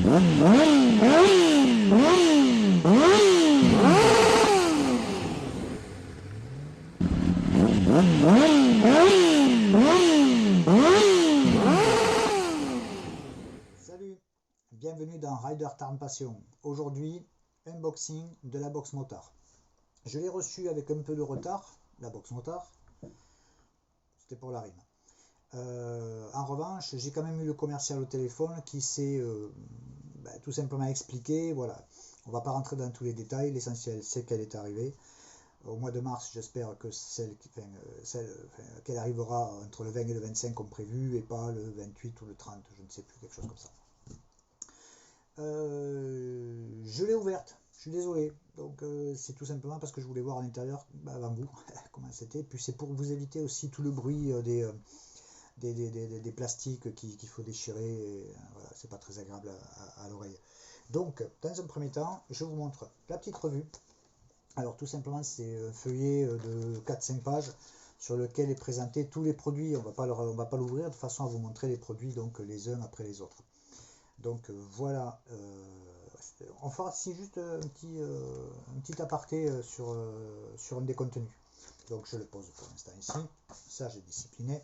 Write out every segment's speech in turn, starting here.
Salut, bienvenue dans Rider Tarn Passion. Aujourd'hui, unboxing de la box motard. Je l'ai reçu avec un peu de retard, la box motard. C'était pour la rime. En revanche, j'ai quand même eu le commercial au téléphone qui s'est tout simplement expliqué. Voilà, on va pas rentrer dans tous les détails. L'essentiel, c'est qu'elle est arrivée. Au mois de mars, j'espère que qu'elle arrivera entre le 20 et le 25 comme prévu, et pas le 28 ou le 30, je ne sais plus, quelque chose comme ça. Je l'ai ouverte, je suis désolé. Donc c'est tout simplement parce que je voulais voir à l'intérieur avant vous comment c'était. Puis c'est pour vous éviter aussi tout le bruit des plastiques qu'il faut déchirer. Voilà, c'est pas très agréable à l'oreille. Donc dans un premier temps, je vous montre la petite revue. Alors tout simplement, c'est un feuillet de 4-5 pages sur lequel est présenté tous les produits. On va pas l'ouvrir de façon à vous montrer les produits donc les uns après les autres. Donc voilà, on fera ici juste un petit aparté sur un des contenus. Donc je le pose pour l'instant ici, ça j'ai discipliné.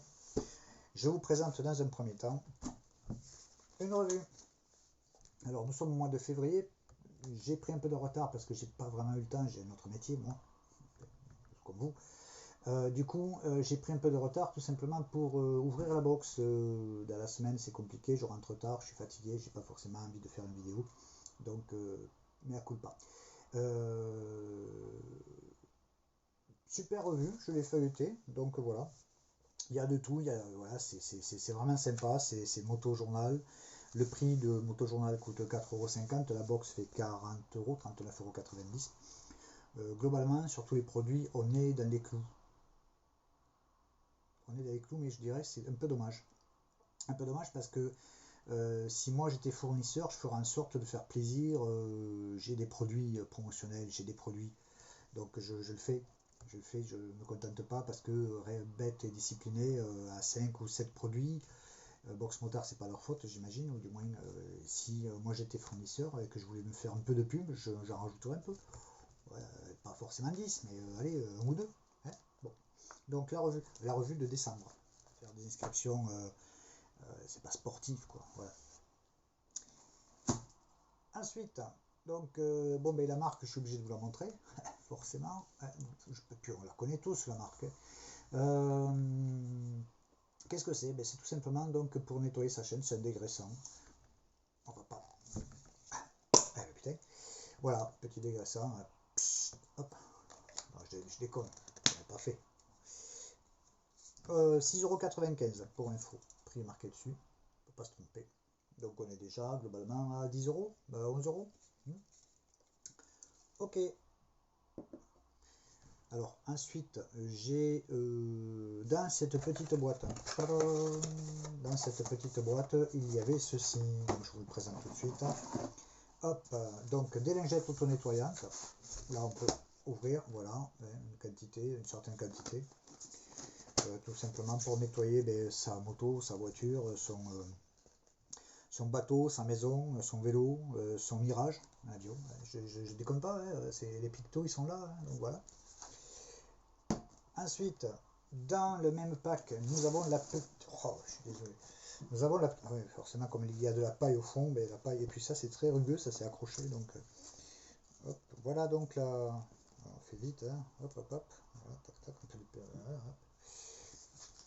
Je vous présente dans un premier temps une revue. Alors nous sommes au mois de février, j'ai pris un peu de retard parce que j'ai pas vraiment eu le temps, j'ai un autre métier moi, comme vous. Du coup, j'ai pris un peu de retard tout simplement pour ouvrir la box. Dans la semaine, c'est compliqué, je rentre tard, je suis fatigué, j'ai pas forcément envie de faire une vidéo. Donc, mea culpa. Super revue, je l'ai feuilleté, donc voilà. Il y a de tout, voilà, c'est vraiment sympa, c'est Moto Journal. Le prix de Moto Journal coûte 4,50 €, la box fait 40 €, 39,90 €. Globalement, sur tous les produits, on est dans les clous. On est dans les clous, mais je dirais que c'est un peu dommage. Un peu dommage parce que si moi j'étais fournisseur, je ferais en sorte de faire plaisir. J'ai des produits promotionnels, j'ai des produits, donc je le fais. Je le fais, je ne me contente pas parce que bête et discipliné à 5 ou 7 produits. Box Motard, c'est pas leur faute, j'imagine, ou du moins si moi j'étais fournisseur et que je voulais me faire un peu de pub, j'en rajouterais un peu. Pas forcément 10, mais allez, un ou deux. Hein, bon. Donc la revue de décembre. Faire des inscriptions, c'est pas sportif quoi. Voilà. Ensuite, donc bon ben la marque, je suis obligé de vous la montrer, forcément. Puis on la connaît tous la marque. Qu'est-ce que c'est? Ben, c'est tout simplement donc pour nettoyer sa chaîne, c'est un dégraissant. On va pas. Putain. Voilà, petit dégraissant. Psst, hop. Non, je déconne, je l'ai pas fait. 6,95 € pour info, prix marqué dessus, on ne peut pas se tromper. Donc on est déjà globalement à 10 €, 11 €. Ok. Alors ensuite j'ai dans cette petite boîte, il y avait ceci, donc je vous le présente tout de suite. Hop, donc des lingettes auto-nettoyantes. Là on peut ouvrir, voilà, une certaine quantité. Tout simplement pour nettoyer sa moto, sa voiture, son bateau, sa maison, son vélo, son Mirage. Je déconne pas, hein, les pictos ils sont là, hein, donc voilà. Ensuite, dans le même pack, nous avons la petite. Oh, je suis désolé. Nous avons la. Oui, forcément, comme il y a de la paille au fond, la paille, et puis ça c'est très rugueux, ça s'est accroché, donc. Hop, voilà donc la. On fait vite, hein. Hop, hop, hop. Voilà, tac, tac, on peut le...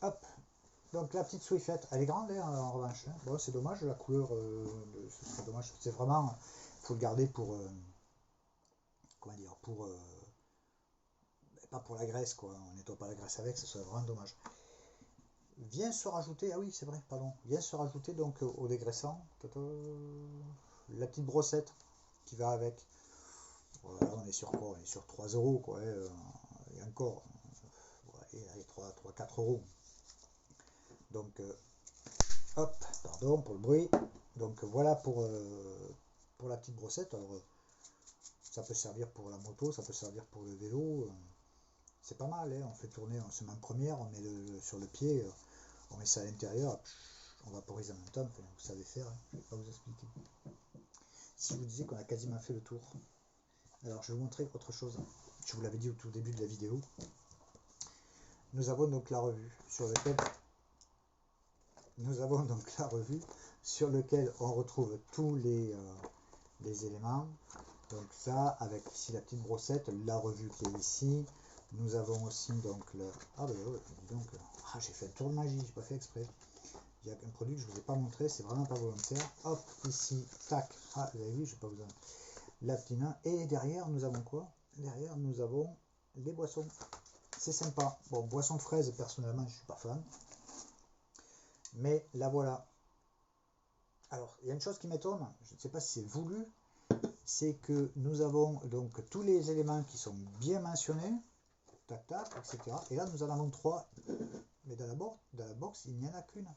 Hop, donc la petite Swifette, elle est grande hein, en revanche. Hein. Bon, c'est dommage la couleur, ce serait dommage. C'est vraiment, faut le garder pour, comment dire, pour, pas pour la graisse quoi. On nettoie pas la graisse avec, ce serait vraiment dommage. Vient se rajouter, ah oui c'est vrai, pardon, vient se rajouter donc au dégraissant, la petite brossette qui va avec. Voilà, on est sur quoi? On est sur 3 € quoi. Et encore, allez, 3-4 €. Donc hop, pardon pour le bruit. Donc voilà pour la petite brossette. Alors ça peut servir pour la moto, ça peut servir pour le vélo. C'est pas mal, hein. On fait tourner, on se met en première, on met sur le pied, on met ça à l'intérieur, on vaporise en même temps, enfin, vous savez faire, hein. Je vais pas vous expliquer. si je vous disais qu'on a quasiment fait le tour. Alors je vais vous montrer autre chose. Je vous l'avais dit au tout début de la vidéo. Nous avons donc la revue sur laquelle on retrouve tous les éléments. Donc ça, avec ici la petite brossette, la revue qui est ici. Nous avons aussi donc le... Ah ben ouais, dis donc, j'ai fait un tour de magie, j'ai pas fait exprès. Il y a un produit que je ne vous ai pas montré, c'est vraiment pas volontaire. Hop, ici, tac, ah, vous avez vu, je n'ai pas besoin. La petite main. Et derrière, nous avons quoi? Derrière, nous avons les boissons. C'est sympa. Bon, boisson fraise, personnellement, je ne suis pas fan. Mais la voilà. Alors, il y a une chose qui m'étonne, je ne sais pas si c'est voulu, c'est que nous avons donc tous les éléments qui sont bien mentionnés, tac, tac, etc. Et là, nous en avons 3. Mais dans la box, il n'y en a qu'une.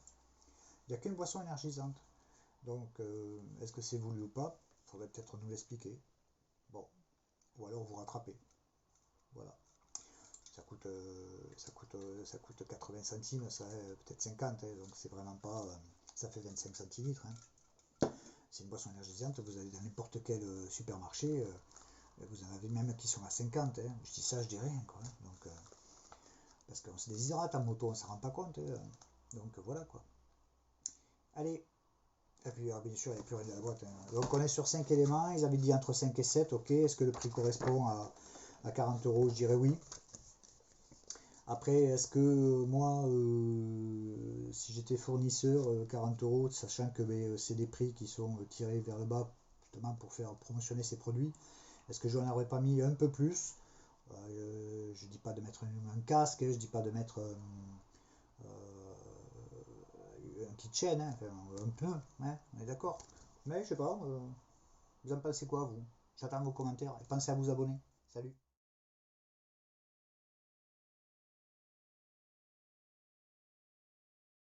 Il n'y a qu'une boisson énergisante. Donc, est-ce que c'est voulu ou pas? Il faudrait peut-être nous l'expliquer. Bon, ou alors vous rattrapez. Voilà. Ça coûte 80 centimes, ça peut-être 50, hein, donc c'est vraiment pas... ça fait 25 centilitres. Hein. C'est une boisson énergisante, vous allez dans n'importe quel supermarché, vous en avez même qui sont à 50. Hein. Je dis ça, je dis rien. Quoi, hein. Donc, parce qu'on se déshydrate en moto, on ne s'en rend pas compte. Hein. Donc voilà quoi. Allez. Et puis bien sûr, il n'y a plus rien dans la boîte. Hein. Donc on est sur 5 éléments, ils avaient dit entre 5 et 7, ok. Est-ce que le prix correspond à 40 €? Je dirais oui. Après, est-ce que moi, si j'étais fournisseur, 40 €, sachant que c'est des prix qui sont tirés vers le bas, justement pour faire promotionner ces produits, est-ce que je n'en aurais pas mis un peu plus? Je ne dis pas de mettre un casque, je ne dis pas de mettre une petite chaîne, hein, un peu, hein, on est d'accord. Mais je sais pas, vous en pensez quoi vous? J'attends vos commentaires et pensez à vous abonner. Salut!